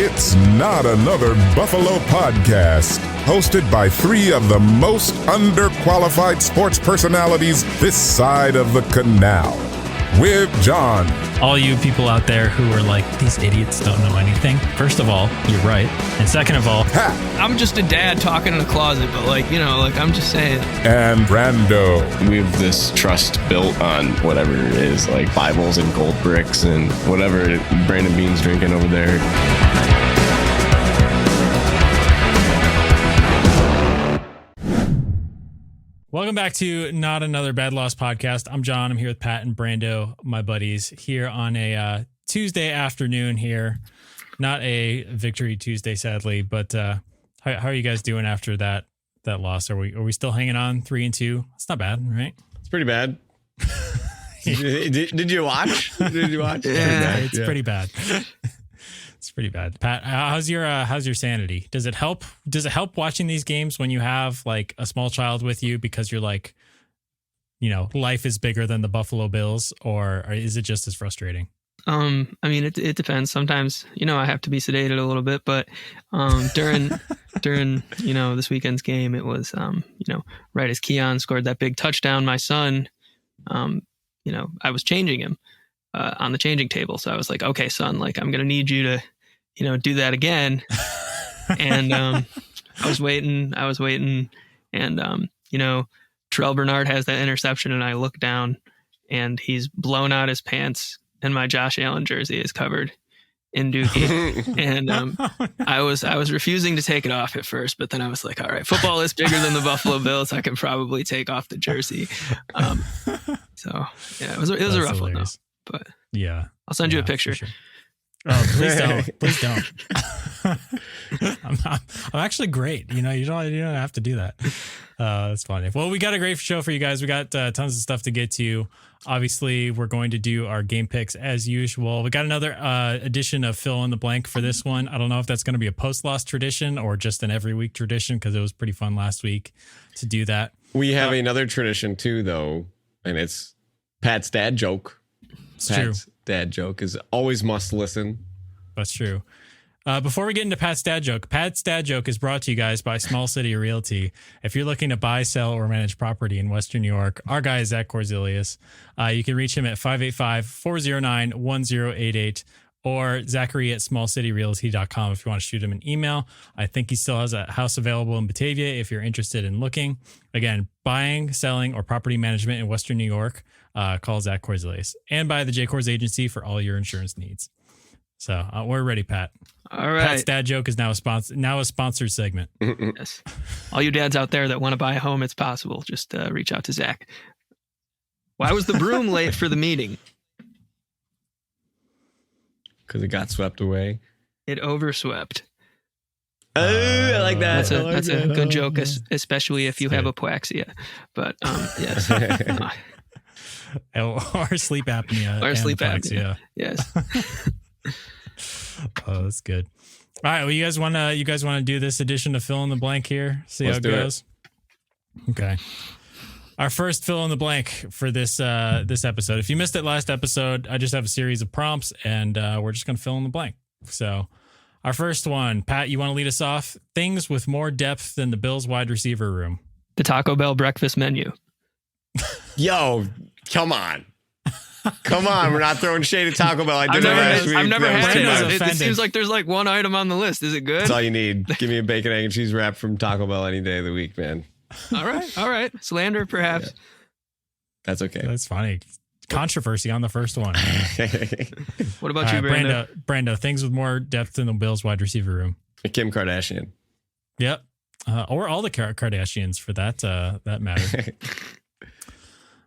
It's Not Another Buffalo Podcast, hosted by three of the most underqualified sports personalities this side of the canal. With John. All you people out there who are like, these idiots don't know anything. First of all, you're right. And second of all, Pat. I'm just a dad talking in a closet, but I'm just saying. And Brando. We have this trust built on whatever it is, like Bibles and gold bricks and whatever Brandon Bean's drinking over there. Welcome back to Not Another Bad Loss Podcast. I'm John. I'm here with Pat and Brando, my buddies, here on a Tuesday afternoon here. Not a Victory Tuesday, sadly, but how are you guys doing after that loss? Are we still hanging on 3-2? It's not bad, right? It's pretty bad. Did you watch? Yeah, it's pretty bad. It's pretty bad. Pat, how's your sanity? Does it help? Does it help watching these games when you have like a small child with you because you're like, life is bigger than the Buffalo Bills, or is it just as frustrating? It depends. Sometimes, I have to be sedated a little bit, but during this weekend's game, it was right as Keon scored that big touchdown, my son, I was changing him on the changing table. So I was like, okay, son, like I'm going to need you to, do that again. And I was waiting and, Terrell Bernard has that interception and I look down and he's blown out his pants and my Josh Allen jersey is covered in dookie. And I was refusing to take it off at first, but then I was like, all right, football is bigger than the Buffalo Bills. I can probably take off the jersey. So yeah, it was a rough one though. But yeah, I'll send you a picture. Sure. Oh, please don't. I'm actually great. You don't have to do that. That's funny. Well, we got a great show for you guys. We got tons of stuff to get to. Obviously, we're going to do our game picks as usual. We got another edition of Fill in the Blank for this one. I don't know if that's going to be a post-loss tradition or just an every week tradition because it was pretty fun last week to do that. We have another tradition too, though, and it's Pat's dad joke. Pat's dad joke is always must listen. That's true. Before we get into Pat's dad joke is brought to you guys by Small City Realty. If you're looking to buy, sell, or manage property in Western New York, our guy is Zach Korzelius. You can reach him at 585-409-1088 or Zachary at smallcityrealty.com if you want to shoot him an email. I think he still has a house available in Batavia if you're interested in looking. Again, buying, selling, or property management in Western New York, call Zach Korzelius. And by the Jkorz Agency for all your insurance needs. So we're ready, Pat. All right. Pat's dad joke is now a sponsored segment. Yes. All you dads out there that want to buy a home, it's possible. Just reach out to Zach. Why was the broom late for the meeting? Because it got swept away. It overswept. Oh, I like that. That's a good joke, especially if you have apoplexia. But yes. Or sleep apnea. Or sleep apnea. Yes. Oh, that's good. All right. Well, you guys want to do this edition of Fill in the Blank here? See how it goes. Okay. Our first fill in the blank for this episode. If you missed it last episode, I just have a series of prompts and we're just going to fill in the blank. So our first one, Pat, you want to lead us off? Things with more depth than the Bills wide receiver room. The Taco Bell breakfast menu. Yo, come on. We're not throwing shade at Taco Bell. I did it last week. I've never had it. It seems like there's like one item on the list. Is it good? That's all you need. Give me a bacon, egg, and cheese wrap from Taco Bell any day of the week, man. All right. Slander, perhaps. Yeah. That's okay. That's funny. Controversy on the first one. What about you, Brando? Brando, things with more depth than the Bills wide receiver room. Kim Kardashian. Yep. Or all the Kardashians for that matter.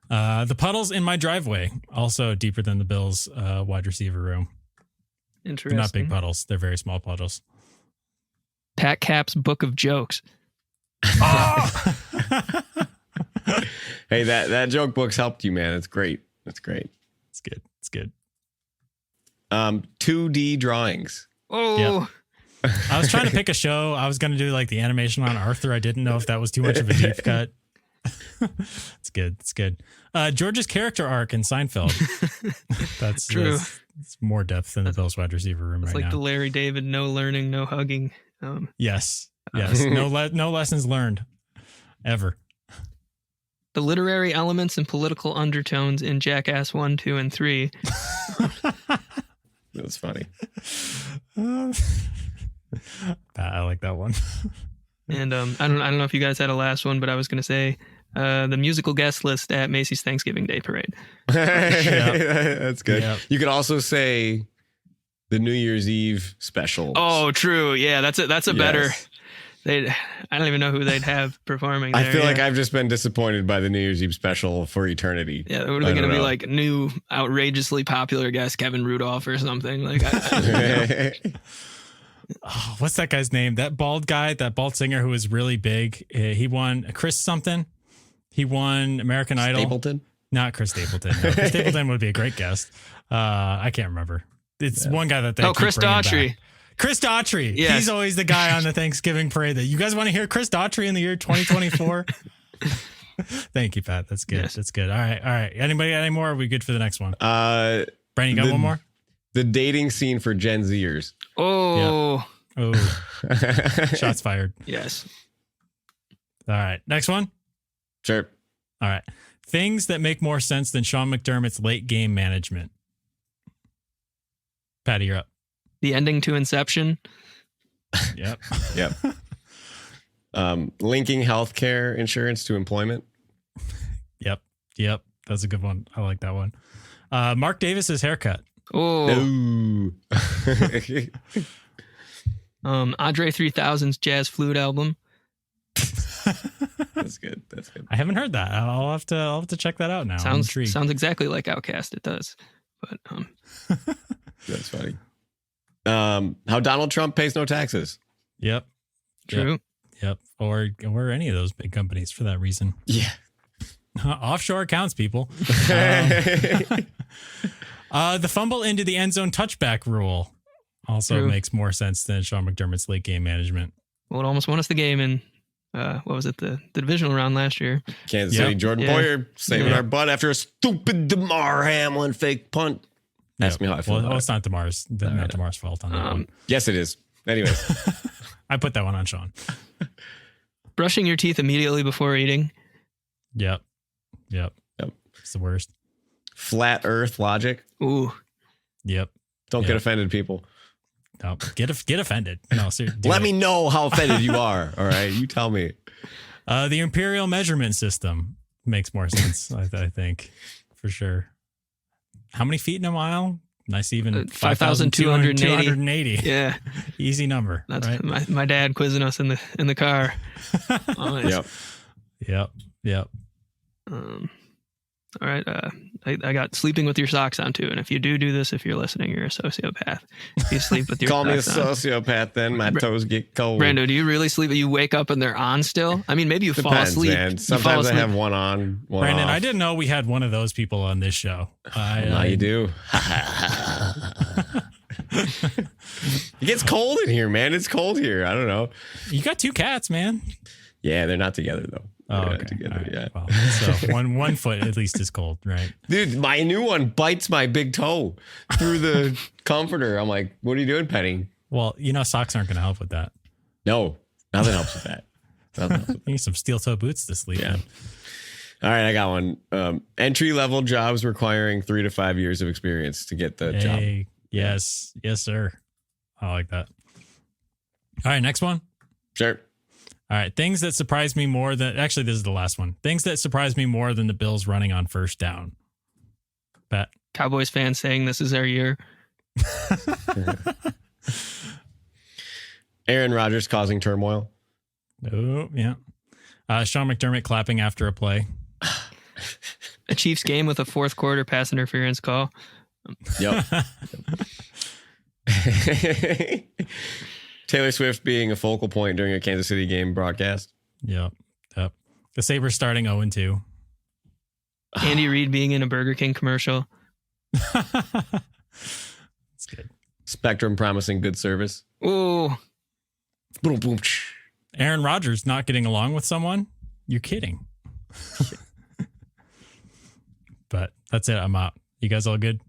The puddles in my driveway, also deeper than the Bills' wide receiver room. Interesting. They're not big puddles. They're very small puddles. Pat Cap's book of jokes. Oh! Hey, that joke book's helped you, man. It's great. It's great. It's good. 2D drawings. Oh. Yep. I was trying to pick a show. I was going to do like the animation on Arthur. I didn't know if that was too much of a deep cut. It's good. George's character arc in Seinfeld. That's true. It's more depth than the Bills wide receiver room right now. It's like the Larry David, no learning, no hugging. Yes. No lessons learned ever. The literary elements and political undertones in Jackass 1, 2, and 3. That's funny. I like that one. And I don't know if you guys had a last one, but I was going to say the musical guest list at Macy's Thanksgiving Day Parade. That's good. Yep. You could also say the New Year's Eve special. Oh, true. Yeah, that's a better. I don't even know who they'd have performing there. I feel like I've just been disappointed by the New Year's Eve special for eternity. Yeah, what are they going to be like? New, outrageously popular guest Kevin Rudolph or something? Like, oh, what's that guy's name? That bald guy, that bald singer who was really big. He won Chris something. He won American Idol. Stapleton? Not Chris Stapleton. No, Chris Stapleton would be a great guest. I can't remember. It's one guy that they keep Chris Daughtry. Back. Chris Daughtry. Yes. He's always the guy on the Thanksgiving parade. That you guys want to hear Chris Daughtry in the year 2024? Thank you, Pat. That's good. Yes. That's good. All right. Anybody got any more? Or are we good for the next one? Brandon, you got one more? The dating scene for Gen Zers. Oh. Yep. Oh. Shots fired. Yes. All right. Next one? Sure. All right. Things that make more sense than Sean McDermott's late game management. Patty, you're up. The ending to Inception. Yep. Linking healthcare insurance to employment. Yep. That's a good one. I like that one. Mark Davis's haircut. Oh. Andre 3000's jazz flute album. That's good. I haven't heard that. I'll have to check that out now. Sounds exactly like Outkast. It does. But that's funny. How Donald Trump pays no taxes. Yep. True. Yep. Or any of those big companies for that reason. Yeah. Offshore accounts, people. The fumble into the end zone touchback rule also makes more sense than Sean McDermott's late game management. Well, it almost won us the game in what was it, the divisional round last year. Kansas City, Jordan Poyer saving our butt after a stupid DeMar Hamlin fake punt. Ask me how I feel. Well, it's not DeMar's. Not DeMar's fault on that one. Yes, it is. Anyways, I put that one on Sean. Brushing your teeth immediately before eating. Yep. It's the worst. Flat Earth logic. Ooh. Yep. Don't get offended, people. No, get offended. No, seriously. Let me know how offended you are. All right, you tell me. The imperial measurement system makes more sense. I think for sure. How many feet in a mile? Nice, even 5,280. Yeah, easy number. That's right? my dad quizzing us in the car. Yep. All right. I got sleeping with your socks on too. And if you do this, if you're listening, you're a sociopath. If you sleep with your Call me a socks on. sociopath then. My toes get cold. Brando, do you really sleep? You wake up and they're on still? I mean, maybe you fall asleep. Man. Sometimes I have one on, one Brandon, off. I didn't know we had one of those people on this show. Now you do. It gets cold in here, man. It's cold here. I don't know. You got two cats, man. Yeah, they're not together though. Oh, okay. Together, right. yeah. Well, so one foot at least is cold, right? Dude, my new one bites my big toe through the comforter. I'm like, what are you doing, Penny? Well, socks aren't going to help with that. No, nothing helps with that. You need some steel toe boots to sleep in. All right, I got one. Entry level jobs requiring 3 to 5 years of experience to get the job. Yes, sir. I like that. All right, next one. Sure. All right, things that surprise me more than... Actually, this is the last one. Things that surprise me more than the Bills running on first down. Pat? Cowboys fans saying this is our year. Aaron Rodgers causing turmoil. Oh, yeah. Sean McDermott clapping after a play. A Chiefs game with a fourth quarter pass interference call. Yep. Taylor Swift being a focal point during a Kansas City game broadcast. Yep. The Sabres starting 0-2. Andy Reid being in a Burger King commercial. That's good. Spectrum promising good service. Oh. Boom, boom. Aaron Rodgers not getting along with someone? You're kidding. But that's it. I'm out. You guys all good?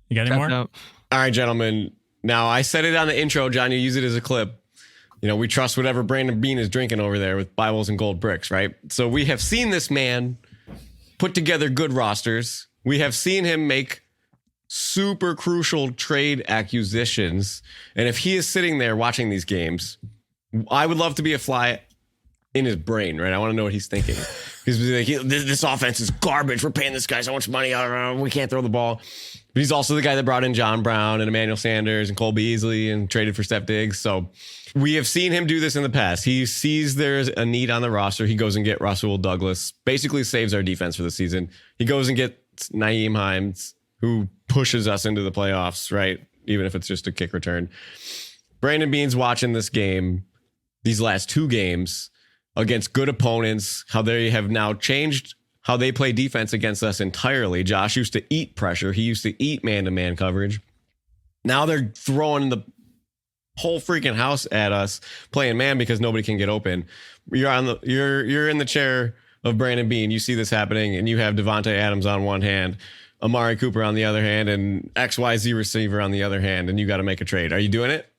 You got any more? All right, gentlemen. Now, I said it on the intro, John. You use it as a clip. We trust whatever Brandon Beane is drinking over there with Bibles and gold bricks, right? So we have seen this man put together good rosters. We have seen him make super crucial trade acquisitions. And if he is sitting there watching these games, I would love to be a fly in his brain, right? I want to know what he's thinking. He's like, this offense is garbage. We're paying this guy so much money. We can't throw the ball. But he's also the guy that brought in John Brown and Emmanuel Sanders and Cole Beasley and traded for Steph Diggs. So we have seen him do this in the past. He sees there's a need on the roster. He goes and get Russell Douglas, basically saves our defense for the season. He goes and gets Nyheim Hines, who pushes us into the playoffs, right? Even if it's just a kick return. Brandon Beane's watching this game, these last 2 games against good opponents, how they have now changed how they play defense against us entirely. Josh used to eat pressure. He used to eat man-to-man coverage. Now they're throwing the whole freaking house at us playing man because nobody can get open. You're in the chair of Brandon Beane. You see this happening, and you have Devontae Adams on one hand, Amari Cooper on the other hand, and XYZ receiver on the other hand, and you got to make a trade. Are you doing it?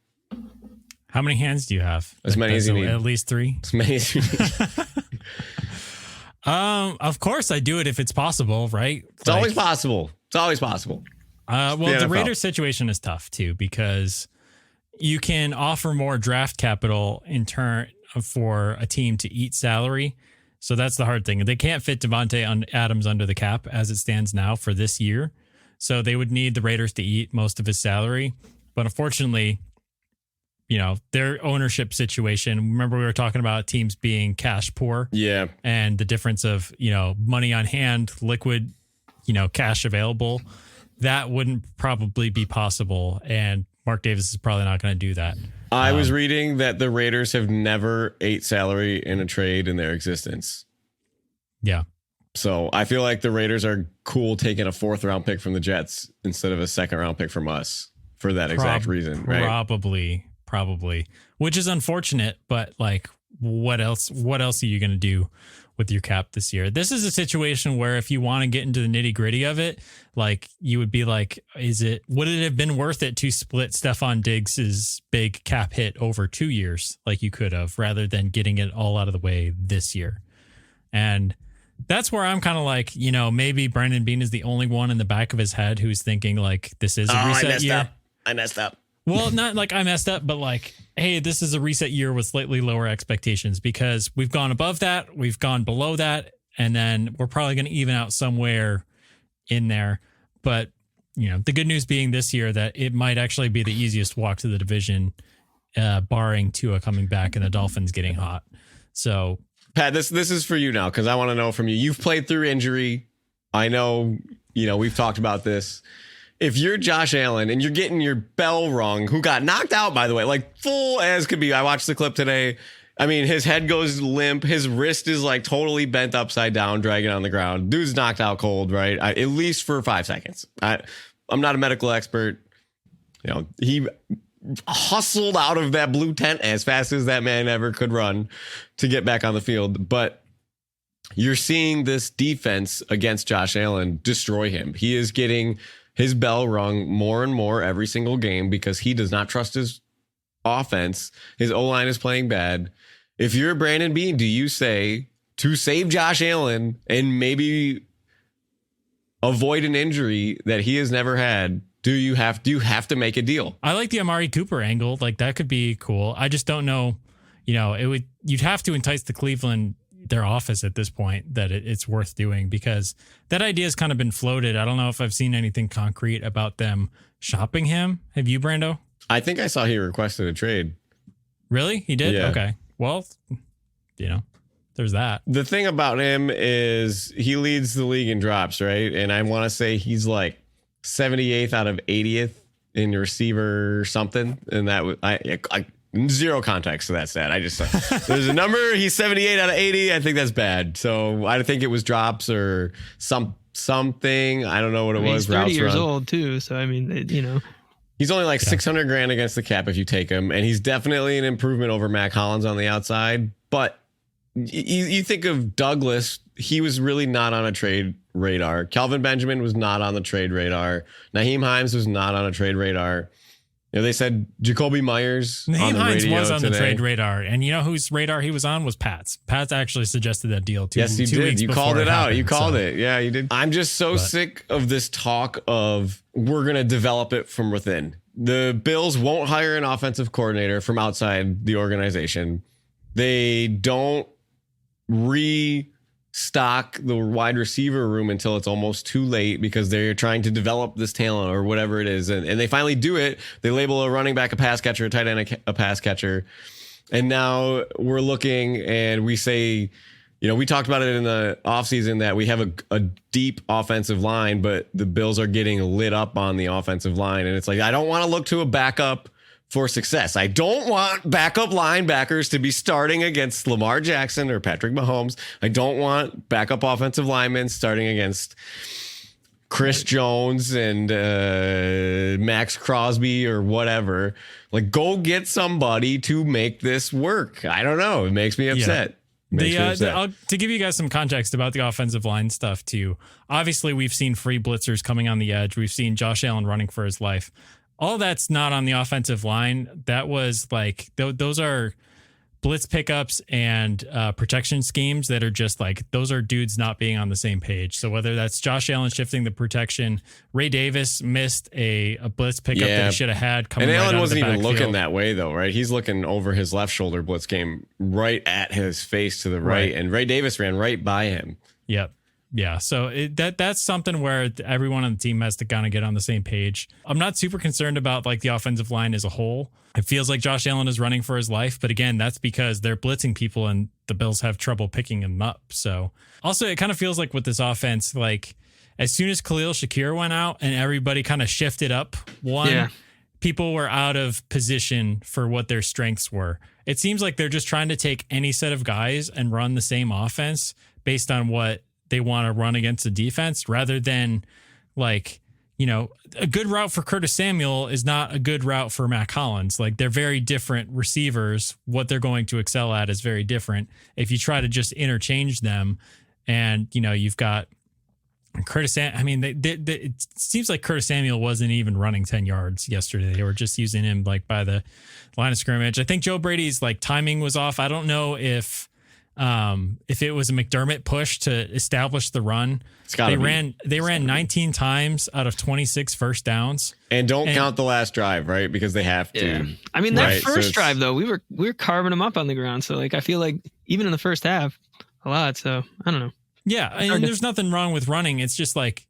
How many hands do you have? As many as you need. At least 3. As many as you need. Of course I do it if it's possible, right? It's always possible. It's always possible. Well, the Raiders situation is tough too, because you can offer more draft capital in turn for a team to eat salary. So that's the hard thing. They can't fit Devontae Adams under the cap as it stands now for this year. So they would need the Raiders to eat most of his salary. But unfortunately, their ownership situation. Remember, we were talking about teams being cash poor. Yeah. And the difference of, money on hand, liquid, cash available. That wouldn't probably be possible. And Mark Davis is probably not going to do that. I was reading that the Raiders have never ate salary in a trade in their existence. Yeah. So I feel like the Raiders are cool taking a 4th round pick from the Jets instead of a 2nd round pick from us for that exact reason, right? Probably, which is unfortunate, but what else are you going to do with your cap this year? This is a situation where if you want to get into the nitty gritty of it, you would be would it have been worth it to split Stephon Diggs's big cap hit over 2 years like you could have, rather than getting it all out of the way this year? And that's where I'm kind of maybe Brandon Beane is the only one in the back of his head who's thinking this is a reset year. I messed up. Well, not I messed up, but hey, this is a reset year with slightly lower expectations, because we've gone above that, we've gone below that, and then we're probably going to even out somewhere in there. But, the good news being this year that it might actually be the easiest walk to the division, barring Tua coming back and the Dolphins getting hot. So, Pat, this is for you now, because I want to know from you. You've played through injury. I know, we've talked about this. If you're Josh Allen and you're getting your bell rung, who got knocked out, by the way, full as could be. I watched the clip today. I mean, his head goes limp. His wrist is totally bent upside down, dragging on the ground. Dude's knocked out cold, right? At least for 5 seconds. I'm not a medical expert. He hustled out of that blue tent as fast as that man ever could run to get back on the field. But you're seeing this defense against Josh Allen destroy him. He is getting his bell rung more and more every single game because he does not trust his offense. His O-line is playing bad. If you're Brandon Beane, do you say, to save Josh Allen and maybe avoid an injury that he has never had, do you have to make a deal? I like the Amari Cooper angle. That could be cool. I just don't know. You'd have to entice the Cleveland, their office at this point, that it's worth doing, because that idea has kind of been floated. I don't know if I've seen anything concrete about them shopping him. Have you, Brando? I think I saw he requested a trade. Really? He did? Yeah. Okay. Well, there's that. The thing about him is he leads the league in drops, right? And I want to say he's 78th out of 80th in receiver something. And that was, I zero context to that stat. I just there's a number. He's 78 out of 80. I think that's bad. So I think it was drops or something. I don't know what it was. He's 30 years old too. So I mean, he's only $600,000 against the cap if you take him, and he's definitely an improvement over Mac Hollins on the outside. But you think of Douglas, he was really not on a trade radar. Kelvin Benjamin was not on the trade radar. Naheem Hines was not on a trade radar. They said Jacoby Myers Naheem Hines was on today. the trade radar. And you know whose radar he was on was Pat's. Pat's actually suggested that deal too. Yes, you did. You called it out. You called it. Yeah, you did. I'm just so sick of this talk of we're going to develop it from within. The Bills won't hire an offensive coordinator from outside the organization. They don't restock the wide receiver room until it's almost too late because they're trying to develop this talent or whatever it is. And they finally do it. They label a running back a pass catcher, a tight end a pass catcher. And now we're looking and we say, we talked about it in the offseason that we have a deep offensive line, but the Bills are getting lit up on the offensive line. And it's like, I don't want to look to a backup for success. I don't want backup linebackers to be starting against Lamar Jackson or Patrick Mahomes. I don't want backup offensive linemen starting against Chris Jones and Max Crosby or whatever. Like, go get somebody to make this work. I don't know. It makes me upset. To give you guys some context about the offensive line stuff too. Obviously, we've seen free blitzers coming on the edge. We've seen Josh Allen running for his life. All that's not on the offensive line. That was like, those are blitz pickups and protection schemes that are just like, those are dudes not being on the same page. So whether that's Josh Allen shifting the protection, Ray Davis missed a blitz pickup that he should have had coming. And Allen right wasn't even backfield. looking that way though, right? He's looking over his left shoulder blitz game right at his face to the right. And Ray Davis ran right by him. Yep. Yeah, so that's something where everyone on the team has to kind of get on the same page. I'm not super concerned about like the offensive line as a whole. It feels like Josh Allen is running for his life, but again, that's because they're blitzing people and the Bills have trouble picking him up. So also, it kind of feels like with this offense, like as soon as Khalil Shakir went out and everybody kind of shifted up people were out of position for what their strengths were. It seems like they're just trying to take any set of guys and run the same offense based on what they want to run against the defense rather than like, a good route for Curtis Samuel is not a good route for Matt Collins. Like they're very different receivers. What they're going to excel at is very different. If you try to just interchange them and, you've got Curtis, it seems like Curtis Samuel wasn't even running 10 yards yesterday. They were just using him like by the line of scrimmage. I think Joe Brady's like timing was off. I don't know if it was a McDermott push to establish the run. They ran 19 times out of 26 first downs. And don't count the last drive, right? Because they have to. Yeah. I mean, that first drive though, we were carving them up on the ground. So like I feel like even in the first half, a lot. So I don't know. Yeah, and there's nothing wrong with running. It's just like,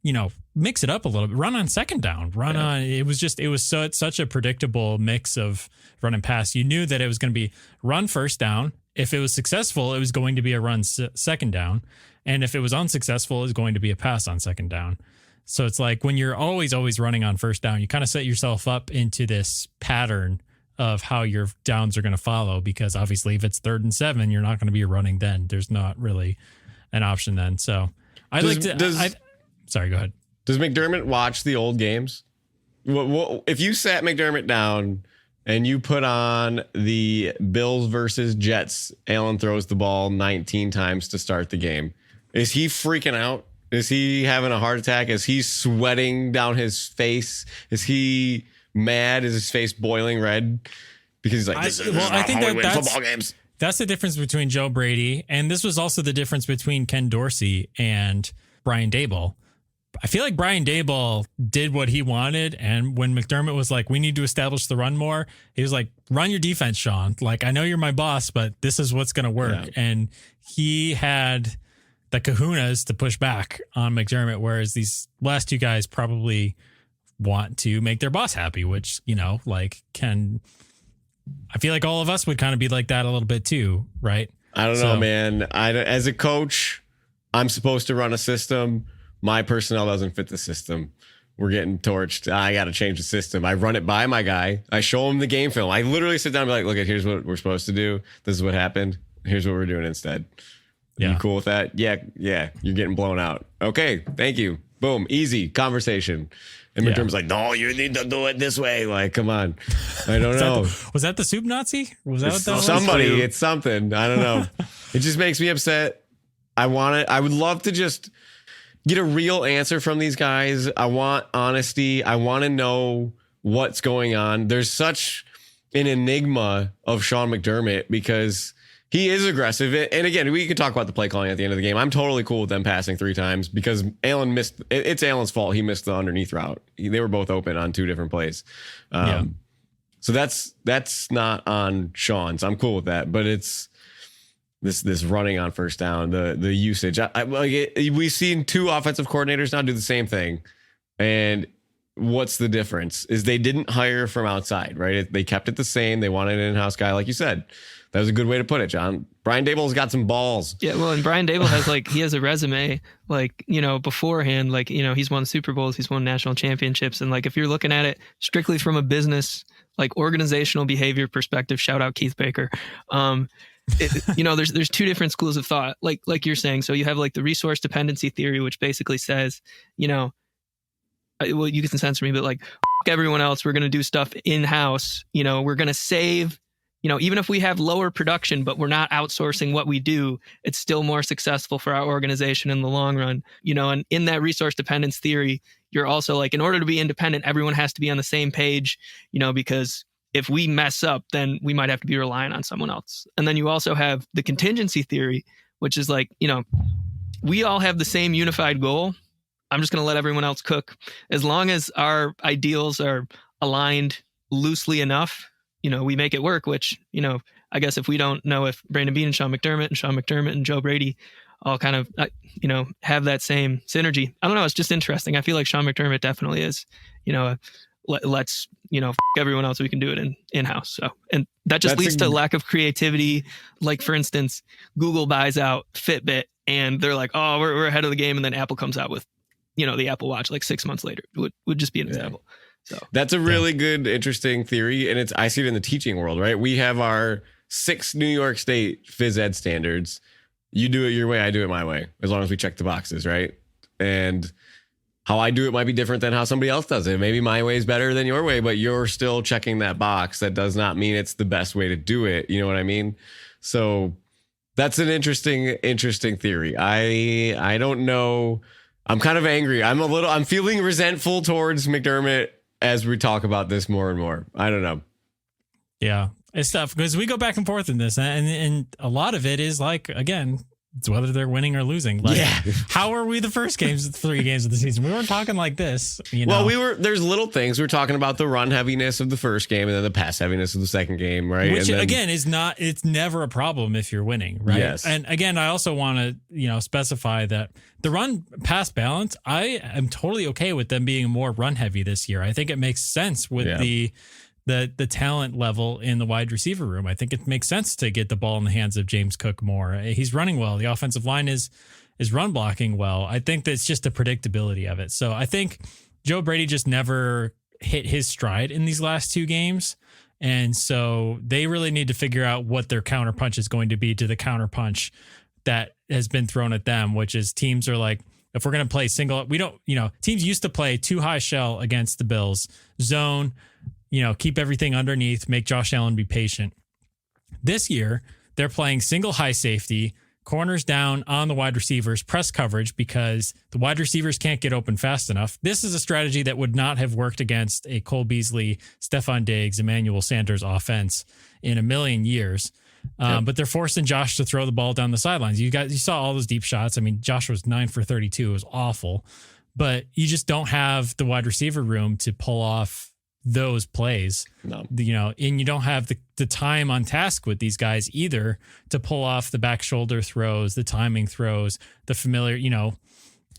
mix it up a little bit. Run on second down. It was such a predictable mix of run and pass. You knew that it was going to be run first down. If it was successful, it was going to be a run second down. And if it was unsuccessful, it was going to be a pass on second down. So it's like when you're always running on first down, you kind of set yourself up into this pattern of how your downs are going to follow, because obviously if it's 3rd and 7, you're not going to be running then. There's not really an option then. So sorry, go ahead. Does McDermott watch the old games? If you sat McDermott down and you put on the Bills versus Jets, Allen throws the ball 19 times to start the game, is he freaking out? Is he having a heart attack? Is he sweating down his face? Is he mad? Is his face boiling red? Because he's like, I think how we win football games. That's the difference between Joe Brady, and this was also the difference between Ken Dorsey and Brian Daboll. I feel like Brian Daboll did what he wanted, and when McDermott was like, we need to establish the run more, he was like, run your defense, Sean. Like, I know you're my boss, but this is what's going to work. Yeah. And he had the kahunas to push back on McDermott, whereas these last two guys probably want to make their boss happy, which, I feel like all of us would kind of be like that a little bit too, right? I don't know, man. As a coach, I'm supposed to run a system. My personnel doesn't fit the system. We're getting torched. I got to change the system. I run it by my guy. I show him the game film. I literally sit down and be like, look, here's what we're supposed to do. This is what happened. Here's what we're doing instead. Yeah. You cool with that? Yeah. You're getting blown out. Okay. Thank you. Boom. Easy conversation. And McDermott's like, no, you need to do it this way. Like, come on. I don't know. Was that the soup Nazi? Was that what that was? Somebody, it's something. I don't know. It just makes me upset. I want it. I would love to just get a real answer from these guys. I want honesty. I want to know what's going on. There's such an enigma of Sean McDermott because he is aggressive. And again, we can talk about the play calling at the end of the game. I'm totally cool with them passing 3 times because Allen missed. It's Allen's fault. He missed the underneath route. They were both open on 2 different plays. So that's not on Sean's. I'm cool with that, but it's this running on first down, the usage. We've seen 2 offensive coordinators now do the same thing, and what's the difference? Is they didn't hire from outside, right? They kept it the same. They wanted an in-house guy, like you said. That was a good way to put it, John. Brian Daboll's got some balls. Yeah, well, and Brian Daboll has he has a resume, beforehand, he's won Super Bowls, he's won national championships. And if you're looking at it strictly from a business, organizational behavior perspective, shout out Keith Baker. There's 2 different schools of thought, like you're saying. So you have the resource dependency theory, which basically says, well, you can censor me, but f everyone else, we're going to do stuff in-house. We're going to save, even if we have lower production, but we're not outsourcing what we do, it's still more successful for our organization in the long run. And in that resource dependence theory, you're also in order to be independent, everyone has to be on the same page, because if we mess up, then we might have to be relying on someone else. And then you also have the contingency theory, which is we all have the same unified goal. I'm just going to let everyone else cook. As long as our ideals are aligned loosely enough, we make it work, which, I guess if we don't know if Brandon Beane and Sean McDermott and Joe Brady all kind of, have that same synergy. I don't know. It's just interesting. I feel like Sean McDermott definitely is, let's, everyone else, we can do it in-house. So, and that just leads to lack of creativity. For instance, Google buys out Fitbit and they're oh, we're ahead of the game. And then Apple comes out with, the Apple Watch 6 months later would just be an example. So that's a really good, interesting theory. And I see it in the teaching world, right? We have our 6 New York State phys ed standards. You do it your way, I do it my way, as long as we check the boxes, right? And how I do it might be different than how somebody else does it. Maybe my way is better than your way, but you're still checking that box. That does not mean it's the best way to do it. You know what I mean? So that's an interesting theory. I don't know. I'm kind of angry. I'm feeling resentful towards McDermott as we talk about this more and more. I don't know. Yeah. It's tough because we go back and forth in this, and a lot of it is again, it's whether they're winning or losing. How are we the first 3 games of the season? We weren't talking like this. Well, there's little things. We're talking about the run heaviness of the first game and then the pass heaviness of the second game, right? Which again it's never a problem if you're winning, right? Yes. And again, I also want to, specify that the run pass balance, I am totally okay with them being more run heavy this year. I think it makes sense with the talent level in the wide receiver room. I think it makes sense to get the ball in the hands of James Cook more. He's running well. The offensive line is run blocking well. I think that's just the predictability of it. So I think Joe Brady just never hit his stride in these last 2 games. And so they really need to figure out what their counterpunch is going to be to the counterpunch that has been thrown at them, which is teams are if we're going to play single, we don't, teams used to play 2 high shell against the Bills, zone, keep everything underneath, make Josh Allen be patient. This year, they're playing single high safety, corners down on the wide receivers, press coverage because the wide receivers can't get open fast enough. This is a strategy that would not have worked against a Cole Beasley, Stephon Diggs, Emmanuel Sanders offense in a million years. But they're forcing Josh to throw the ball down the sidelines. You saw all those deep shots. I mean, Josh was 9 for 32. It was awful, but you just don't have the wide receiver room to pull off those plays. No. And you don't have the time on task with these guys either to pull off the back shoulder throws, the timing throws, the familiar,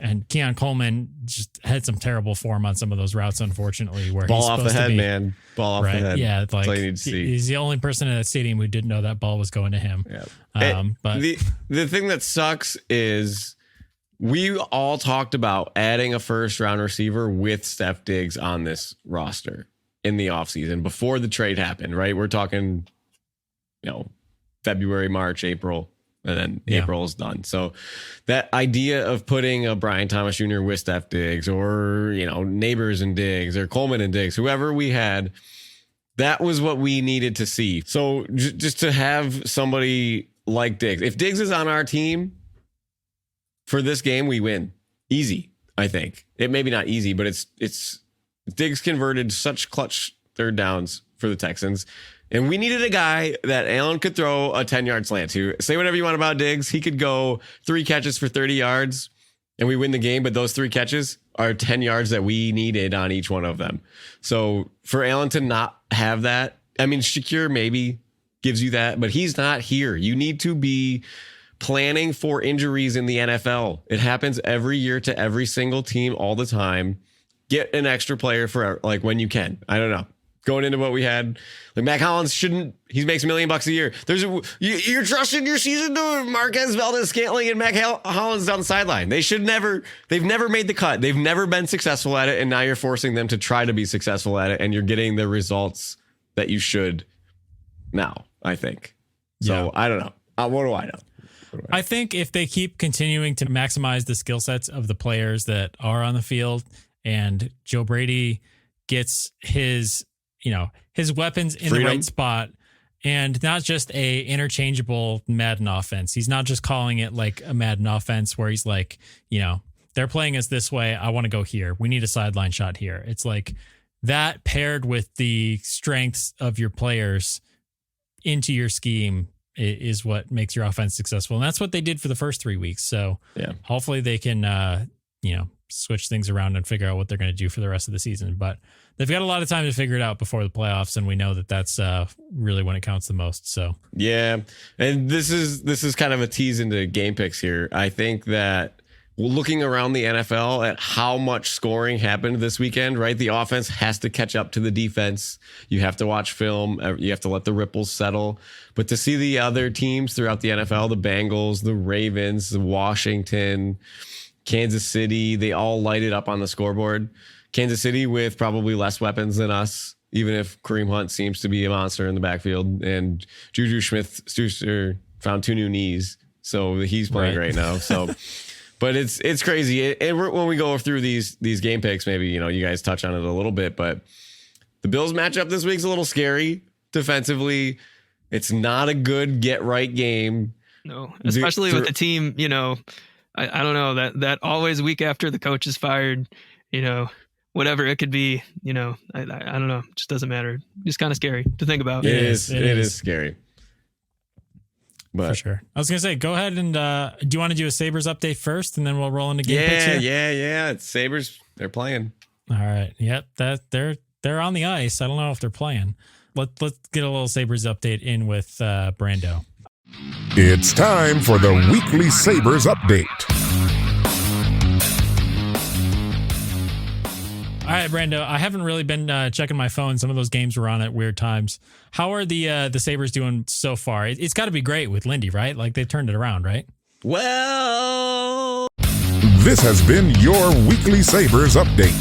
and Keon Coleman just had some terrible form on some of those routes, unfortunately, where ball he's off the head, man. Ball off the head. Yeah. That's all you need to see. He's the only person in that stadium who didn't know that ball was going to him. Yeah. But the thing that sucks is we all talked about adding a first round receiver with Steph Diggs on this roster in the offseason before the trade happened, right? We're talking, February, March, April, and then April is done. So that idea of putting a Brian Thomas Jr. with Steph Diggs or, Neighbors and Diggs or Coleman and Diggs, whoever we had, that was what we needed to see. So just to have somebody like Diggs, if Diggs is on our team for this game, we win. easy. I think it maybe not easy, but it's Diggs converted such clutch third downs for the Texans. And we needed a guy that Allen could throw a 10-yard slant to. Say whatever you want about Diggs. He could go 3 catches for 30 yards and we win the game. But those 3 catches are 10 yards that we needed on each one of them. So for Allen to not have that, I mean, Shakir maybe gives you that, but he's not here. You need to be planning for injuries in the NFL. It happens every year to every single team all the time. Get an extra player for like when you can. I don't know. Going into what we had, like Mac Hollins he makes $1 million a year. You're trusting your season to Marquez Valdez-Scantling and Mac Hollins down the sideline. They've never made the cut. They've never been successful at it. And now you're forcing them to try to be successful at it. And you're getting the results that you should now, I think. So I don't know. What do I know? I think if they keep continuing to maximize the skill sets of the players that are on the field and Joe Brady gets his weapons in the right spot and not just a interchangeable Madden offense. He's not just calling it like a Madden offense where he's like, they're playing us this way. I want to go here. We need a sideline shot here. It's like that paired with the strengths of your players into your scheme is what makes your offense successful. And that's what they did for the first 3 weeks. So hopefully they can, switch things around and figure out what they're going to do for the rest of the season. But they've got a lot of time to figure it out before the playoffs. And we know that that's really when it counts the most. So, yeah. And this is kind of a tease into game picks here. I think that looking around the NFL at how much scoring happened this weekend, right? The offense has to catch up to the defense. You have to watch film. You have to let the ripples settle. But to see the other teams throughout the NFL, the Bengals, the Ravens, the Washington, Kansas City, they all lighted up on the scoreboard. Kansas City with probably less weapons than us, even if Kareem Hunt seems to be a monster in the backfield. And Juju Smith-Schuster found 2 new knees. So he's playing right now. So... But it's crazy. And when we go through these game picks, maybe, you guys touch on it a little bit, but the Bills matchup this week's a little scary defensively. It's not a good get right game. No, especially with the team, I don't know that always week after the coach is fired, whatever it could be, I don't know. It just doesn't matter. It's kind of scary to think about. It is scary. But for sure. I was going to say, go ahead and do you want to do a Sabres update first and then we'll roll into game picks here? Yeah. It's Sabres. They're playing. All right. Yep. They're on the ice. I don't know if they're playing. Let's get a little Sabres update in with Brando. It's time for the weekly Sabres update. All right, Brando, I haven't really been checking my phone. Some of those games were on at weird times. How are the Sabres doing so far? It's got to be great with Lindy, right? Like they've turned it around, right? Well, this has been your weekly Sabres update.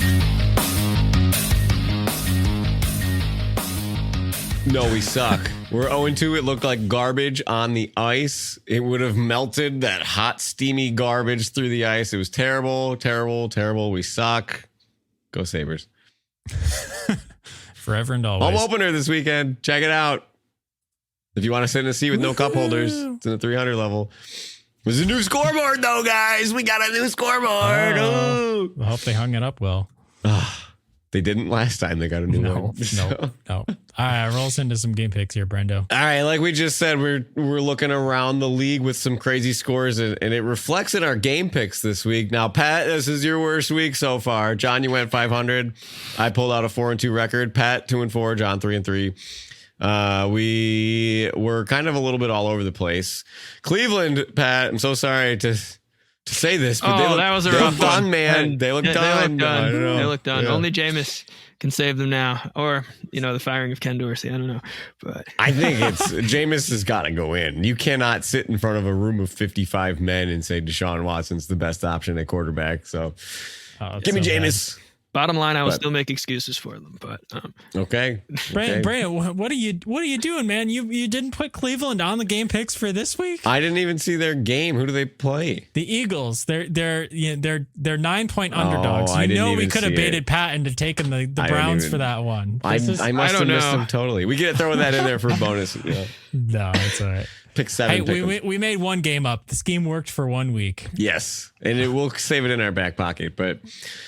No, we suck. We're 0-2. It looked like garbage on the ice. It would have melted that hot, steamy garbage through the ice. It was terrible, terrible, terrible. We suck. Go Sabres. Forever and always. Home opener this weekend. Check it out. If you want to sit in a seat with no cup holders, it's in the 300 level. There's a new scoreboard, though, guys. We got a new scoreboard. I hope they hung it up well. They didn't last time. They got a new one. No. All right, roll us into some game picks here, Brando. All right, like we just said, we're looking around the league with some crazy scores, and it reflects in our game picks this week. Now, Pat, this is your worst week so far. John, you went 500. I pulled out a 4-2 record. Pat 2-4. John 3-3. We were kind of a little bit all over the place. Cleveland, Pat, I'm so sorry to say this, but that was a rough done, one. man. They look done. They look done. Yeah. Only Jameis can save them now, or the firing of Ken Dorsey. I don't know, but I think Jameis has got to go in. You cannot sit in front of a room of 55 men and say Deshaun Watson's the best option at quarterback. So give me Jameis. Bottom line, I will still make excuses for them, but okay. Brandon, what are you doing, man? You didn't put Cleveland on the game picks for this week? I didn't even see their game. Who do they play? The Eagles. They're 9-point underdogs. We could have baited Pat into taking the Browns for that one. I must have missed them totally. We get throwing that in there for a bonus. Yeah. No, it's all right. pick 7. Hey, we made one game up. The scheme worked for 1 week. Yes, and we'll save it in our back pocket. But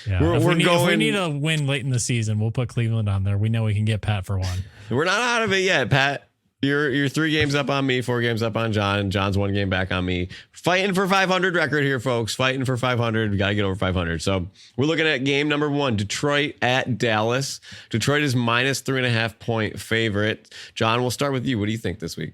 yeah. If we need a win late in the season, we'll put Cleveland on there. We know we can get Pat for 1. We're not out of it yet, Pat. You're 3 games up on me, 4 games up on John. John's 1 game back on me. Fighting for 500 record here, folks. Fighting for 500. We got to get over 500. So we're looking at game number 1, Detroit at Dallas. Detroit is minus 3.5 point favorite. John, we'll start with you. What do you think this week?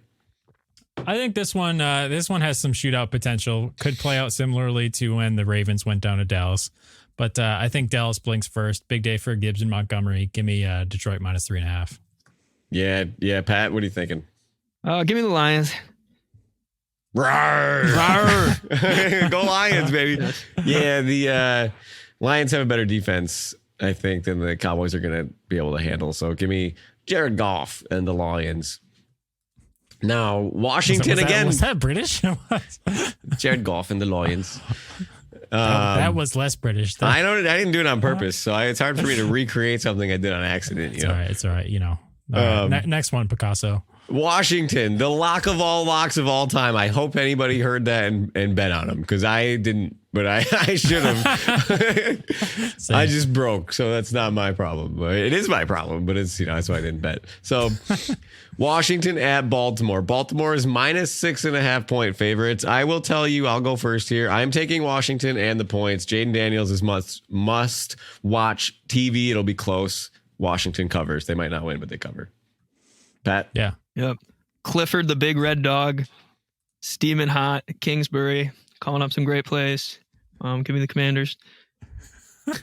I think this one has some shootout potential. Could play out similarly to when the Ravens went down to Dallas. But I think Dallas blinks first. Big day for Gibbs and Montgomery. Give me Detroit minus 3.5. Yeah, Pat, what are you thinking? Give me the Lions. Rawr. Rawr. Go Lions, baby. Yeah, the Lions have a better defense, I think, than the Cowboys are going to be able to handle. So give me Jared Goff and the Lions. Now, Washington again. Was that British? Jared Goff and the Lions. That was less British. I didn't do it on purpose, so it's hard for me to recreate something I did on accident. It's all right. Next one, Picasso. Washington, the lock of all locks of all time. I hope anybody heard that and bet on them, because I didn't, but I should have. I just broke, so that's not my problem. It is my problem, but it's that's why I didn't bet. So Washington at Baltimore. Baltimore is minus 6.5 point favorites. I will tell you, I'll go first here. I'm taking Washington and the points. Jaden Daniels is must watch TV. It'll be close. Washington covers. They might not win, but they cover. Pat? Yeah. Yep. Clifford, the big red dog, steaming hot at Kingsbury, calling up some great plays. Give me the Commanders. I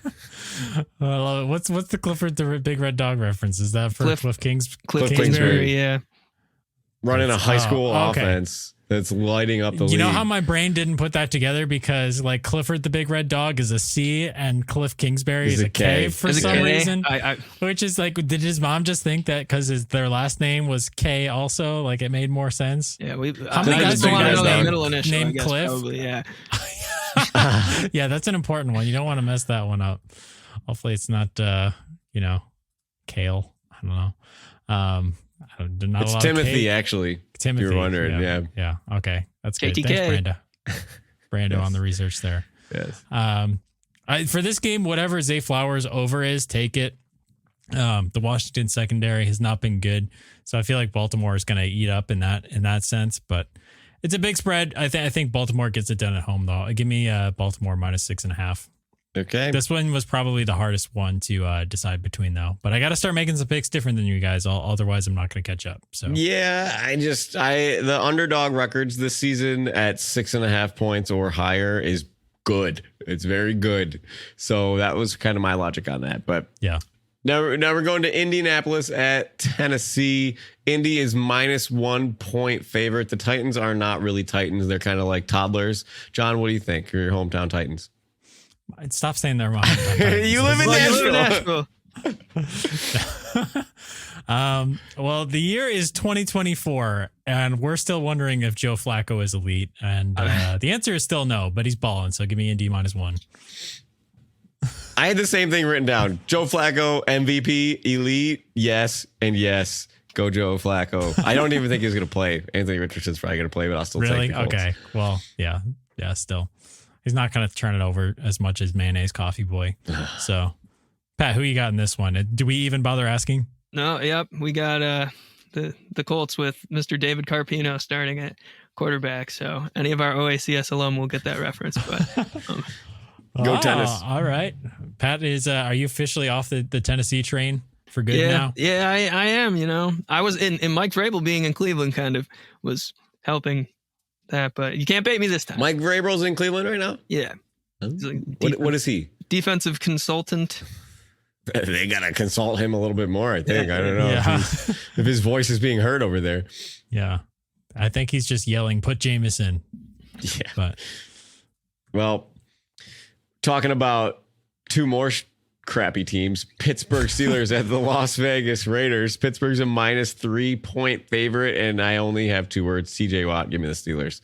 love it. What's the Clifford, the big red dog reference? Is that for Cliff Kingsbury? Yeah. Running a high school offense that's lighting up the league. You know how my brain didn't put that together, because like Clifford the big red dog is a C and Cliff Kingsbury is a K for some reason. Which is like, did his mom just think that because their last name was K also? Like it made more sense. Yeah, how many guys do you guys name Cliff? Probably, yeah. Yeah, that's an important one. You don't want to mess that one up. Hopefully it's not Kale. I don't know. It's Timothy, actually. Timothy, you were wondering, yeah. Okay, that's good. KTK. Thanks, Brando Yes. on the research there. Yes. For this game, whatever Zay Flowers over is, take it. The Washington secondary has not been good, so I feel like Baltimore is going to eat up in that sense. But it's a big spread. I think Baltimore gets it done at home, though. Give me Baltimore minus 6.5. Okay. This one was probably the hardest one to decide between, though. But I got to start making some picks different than you guys. Otherwise, I'm not going to catch up. So yeah, the underdog records this season at 6.5 points or higher is good. It's very good. So that was kind of my logic on that. But yeah. Now we're going to Indianapolis at Tennessee. Indy is minus 1 point favorite. The Titans are not really Titans. They're kind of like toddlers. John, what do you think? Your hometown Titans. Stop saying they're wrong. You live in Nashville. Well, the year is 2024, and we're still wondering if Joe Flacco is elite. And the answer is still no, but he's balling. So give me Indy minus 1. I had the same thing written down. Joe Flacco, MVP, elite, yes, and yes. Go Joe Flacco. I don't even think he's going to play. Anthony Richardson's probably going to play, but I'll still take the Colts. Okay. Well, yeah, still. He's not going to turn it over as much as Mayonnaise Coffee Boy. So, Pat, who you got in this one? Do we even bother asking? No, yep. We got the Colts with Mr. David Carpino starting at quarterback. So any of our OACS alum will get that reference. But Go Tennis. All right. Pat, are you officially off the Tennessee train for good now? Yeah, I am. I was in Mike Vrabel being in Cleveland kind of was helping that, but you can't bait me this time. Mike Vrabel's in Cleveland right now? Yeah. Like what is he? Defensive consultant. They got to consult him a little bit more, I think. I don't know if his voice is being heard over there. Yeah. I think he's just yelling, put Jameis in. Yeah. But well, talking about two more crappy teams, Pittsburgh Steelers at the Las Vegas Raiders. Pittsburgh's a minus 3 point favorite, and I only have 2 words. TJ Watt, give me the Steelers.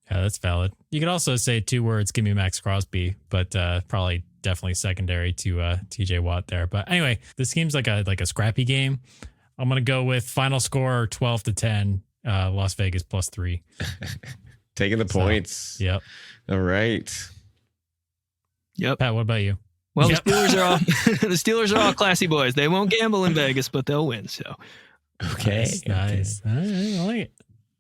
Yeah, that's valid. You could also say 2 words, give me Max Crosby, but probably definitely secondary to TJ Watt there. But anyway, this seems like a scrappy game. I'm going to go with final score 12-10. Las Vegas +3. Taking the points. Yep. All right. Yep. Pat, what about you? Well, Yep. the Steelers are all classy boys. They won't gamble in Vegas, but they'll win. So Okay. Nice. All right, I like it.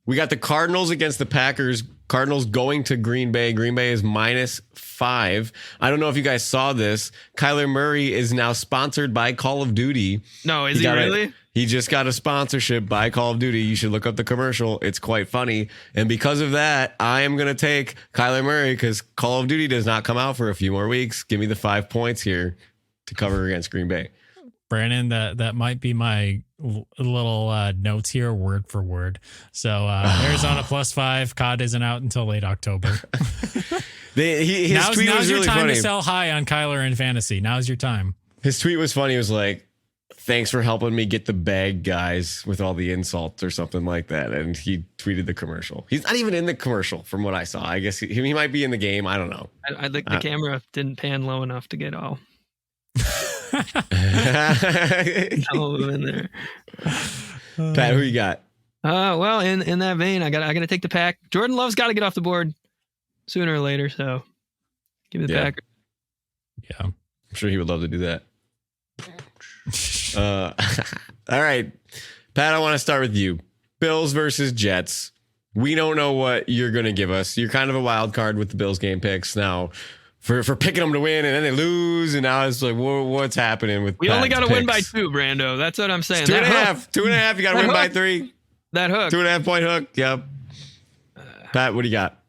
We got the Cardinals against the Packers. Cardinals going to Green Bay. Green Bay is -5. I don't know if you guys saw this. Kyler Murray is now sponsored by Call of Duty. no, is he really? He just got a sponsorship by Call of Duty. You should look up the commercial. It's quite funny. And because of that, I am going to take Kyler Murray because Call of Duty does not come out for a few more weeks. Give me the 5 points here to cover against Green Bay. Brandon, that might be my little notes here, word for word. So Arizona +5. COD isn't out until late October. His now's tweet was your really time funny. to sell high on Kyler in fantasy. Now's your time. His tweet was funny. It was like, thanks for helping me get the bag, guys, with all the insults or something like that. And he tweeted the commercial. He's not even in the commercial from what I saw. I guess he might be in the game. I don't know. I think the camera didn't pan low enough to get all in there. Pat, who you got? Well, in that vein, I got to take the Pack. Jordan Love's got to get off the board sooner or later. So give me the Pack. Yeah. I'm sure he would love to do that. All right, Pat, I want to start with you. Bills versus Jets. We don't know what you're going to give us. You're kind of a wild card with the Bills game picks now for picking them to win, and then they lose, and now it's like, what's happening with We only got to win by picks? 2, Brando. That's what I'm saying. It's 2.5. 2.5. You got to win by 3. That hook. 2.5 point hook. Yep. Pat, what do you got?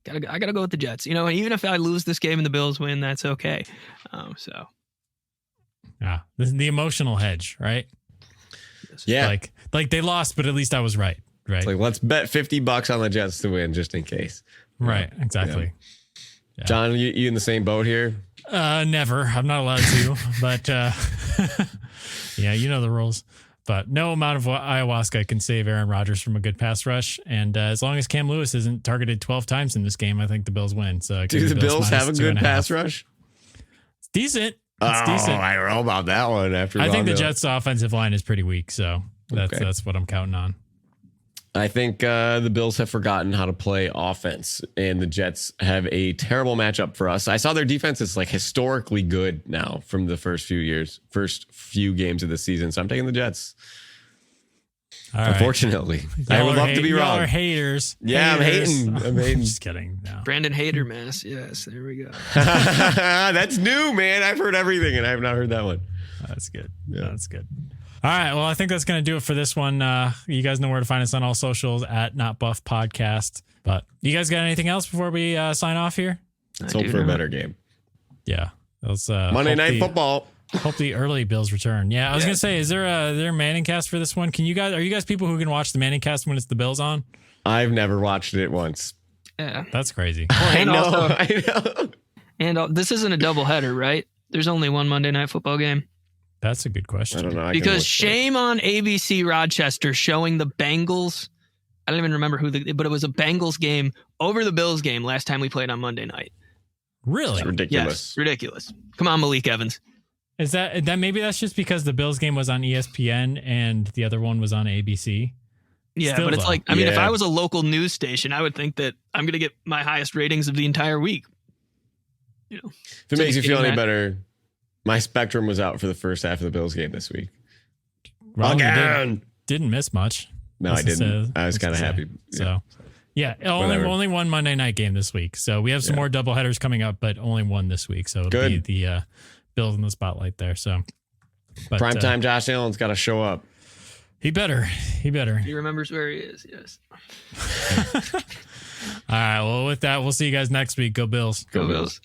I got to go with the Jets. You know, and even if I lose this game and the Bills win, that's okay. So. Yeah. This is the emotional hedge, right? Yeah. Like they lost, but at least I was right. Right. It's like, let's bet $50 on the Jets to win just in case. Right. Exactly. Yeah. John, you in the same boat here? Never. I'm not allowed to, but yeah, you know the rules. But no amount of ayahuasca can save Aaron Rodgers from a good pass rush. And as long as Cam Lewis isn't targeted 12 times in this game, I think the Bills win. So do the Bills have a good pass rush? It's decent. It's decent. I don't know about that one. I think the Jets' offensive line is pretty weak, so that's what I'm counting on. I think the Bills have forgotten how to play offense, and the Jets have a terrible matchup for us. I saw their defense is like historically good now from the first few games of the season, so I'm taking the Jets. All right. Unfortunately, I would love to be wrong. Y'all are haters. Yeah, Haters. I'm hating. Just kidding. No. Brandon Hader mass. Yes, there we go. That's new, man. I've heard everything, and I have not heard that one. That's good. Yeah. That's good. All right. Well, I think that's going to do it for this one. You guys know where to find us on all socials at Not Buff Podcast. But you guys got anything else before we sign off here? Let's hope for a better game. Yeah. Let's, Monday Night Football. Hope the early Bills return. Yeah, I was gonna say, is there a Manning cast for this one? Are you guys people who can watch the Manning cast when it's the Bills on? I've never watched it once. Yeah, that's crazy. I know. Also, I know. And this isn't a doubleheader, right? There's only one Monday Night Football game. That's a good question. I don't know. Because shame on ABC Rochester showing the Bengals. I don't even remember but it was a Bengals game over the Bills game last time we played on Monday night. Really? It's ridiculous. Yes, ridiculous. Come on, Malik Evans. Is that maybe that's just because the Bills game was on ESPN and the other one was on ABC? Yeah, Still, but it's though. like, I mean, if I was a local news station, I would think that I'm going to get my highest ratings of the entire week. You know, if it makes you feel any better, my Spectrum was out for the first half of the Bills game this week. Well, Again. Didn't miss much. No, I didn't. I was kind of happy. So, yeah, only one Monday night game this week. So we have some more doubleheaders coming up, but only one this week. So it'll be the Bills in the spotlight there. So primetime Josh Allen's got to show up. He better. He remembers where he is. Yes. All right. Well, with that, we'll see you guys next week. Go Bills. Go Bills.